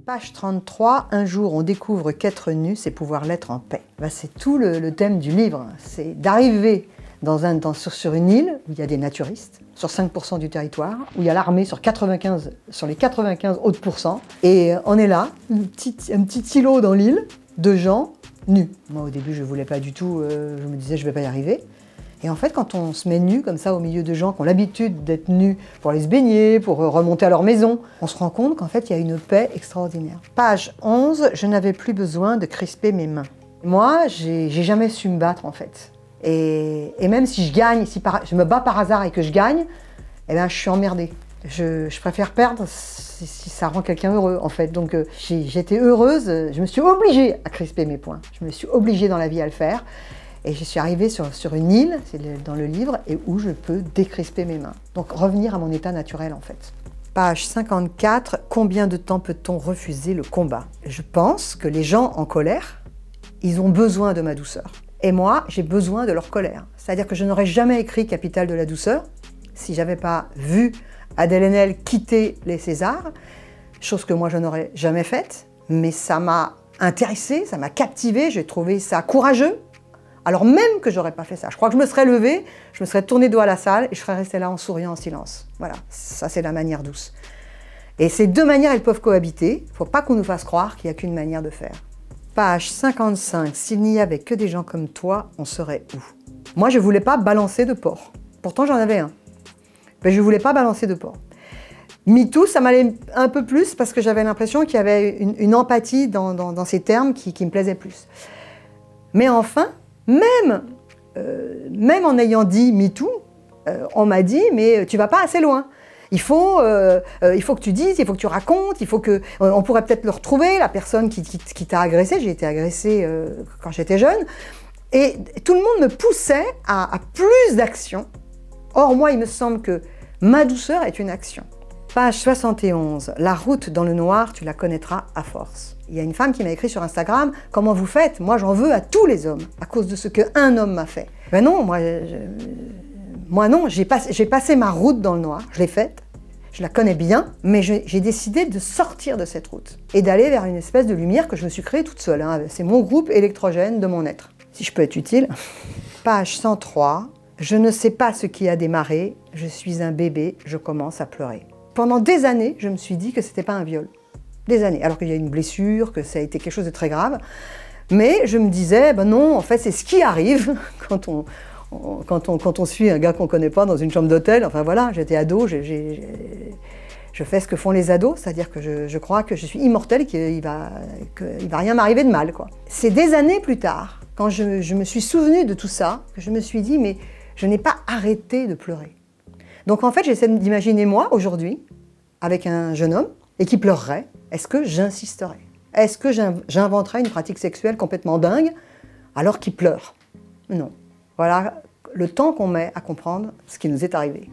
Page 33, un jour on découvre qu'être nu, c'est pouvoir l'être en paix. Ben, c'est tout le thème du livre, c'est d'arriver sur une île où il y a des naturistes, sur 5% du territoire, où il y a l'armée sur les 95 autres pourcents, et on est là, un petit îlot dans l'île, de gens nus. Moi au début je ne voulais pas du tout, je me disais je ne vais pas y arriver. Et en fait, quand on se met nu comme ça au milieu de gens qui ont l'habitude d'être nus pour aller se baigner, pour remonter à leur maison, on se rend compte qu'en fait, il y a une paix extraordinaire. Page 11, je n'avais plus besoin de crisper mes mains. Moi, j'ai jamais su me battre en fait. Et même si je gagne, si je me bats par hasard et que je gagne, eh ben, je suis emmerdée. Je préfère perdre si ça rend quelqu'un heureux en fait. Donc j'étais heureuse, je me suis obligée à crisper mes poings. Je me suis obligée dans la vie à le faire. Et je suis arrivée sur une île, c'est dans le livre, et où je peux décrisper mes mains. Donc revenir à mon état naturel en fait. Page 54, combien de temps peut-on refuser le combat? Je pense que les gens en colère, ils ont besoin de ma douceur. Et moi, j'ai besoin de leur colère. C'est-à-dire que je n'aurais jamais écrit Capitale de la douceur si j'avais pas vu Adèle Haenel quitter les Césars, chose que moi je n'aurais jamais faite, mais ça m'a intéressée, ça m'a captivée, j'ai trouvé ça courageux. Alors même que j'aurais pas fait ça, je crois que je me serais levée, je me serais tournée dos à la salle et je serais restée là en souriant en silence. Voilà, ça c'est la manière douce. Et ces deux manières, elles peuvent cohabiter. Il ne faut pas qu'on nous fasse croire qu'il n'y a qu'une manière de faire. Page 55, s'il n'y avait que des gens comme toi, on serait où? Moi, je ne voulais pas balancer de porc. Pourtant, j'en avais un. Mais je ne voulais pas balancer de porc. MeToo, ça m'allait un peu plus parce que j'avais l'impression qu'il y avait une empathie dans ces termes qui me plaisaient plus. Mais enfin, même en ayant dit MeToo, on m'a dit « mais tu vas pas assez loin. Il faut que tu dises, il faut que tu racontes, il faut que... on pourrait peut-être le retrouver, la personne qui t'a agressé. » J'ai été agressée quand j'étais jeune. Et tout le monde me poussait à plus d'action. Or, moi, il me semble que ma douceur est une action. Page 71, la route dans le noir, tu la connaîtras à force. Il y a une femme qui m'a écrit sur Instagram, comment vous faites? Moi j'en veux à tous les hommes, à cause de ce qu'un homme m'a fait. Ben non, moi non, j'ai passé ma route dans le noir, je l'ai faite, je la connais bien, mais j'ai décidé de sortir de cette route et d'aller vers une espèce de lumière que je me suis créée toute seule. Hein. C'est mon groupe électrogène de mon être. Si je peux être utile. Page 103, je ne sais pas ce qui a démarré, je suis un bébé, je commence à pleurer. Pendant des années, je me suis dit que c'était pas un viol. Des années, alors qu'il y a une blessure, que ça a été quelque chose de très grave. Mais je me disais, ben non, en fait, c'est ce qui arrive quand on suit un gars qu'on connaît pas dans une chambre d'hôtel. Enfin voilà, j'étais ado, je fais ce que font les ados, c'est-à-dire que je crois que je suis immortelle et qu'il va rien m'arriver de mal, quoi. C'est des années plus tard, quand je me suis souvenue de tout ça, que je me suis dit, mais je n'ai pas arrêté de pleurer. Donc en fait, j'essaie d'imaginer moi, aujourd'hui, avec un jeune homme, et qui pleurerait, est-ce que j'insisterais? Est-ce que j'inventerais une pratique sexuelle complètement dingue, alors qu'il pleure? Non. Voilà le temps qu'on met à comprendre ce qui nous est arrivé.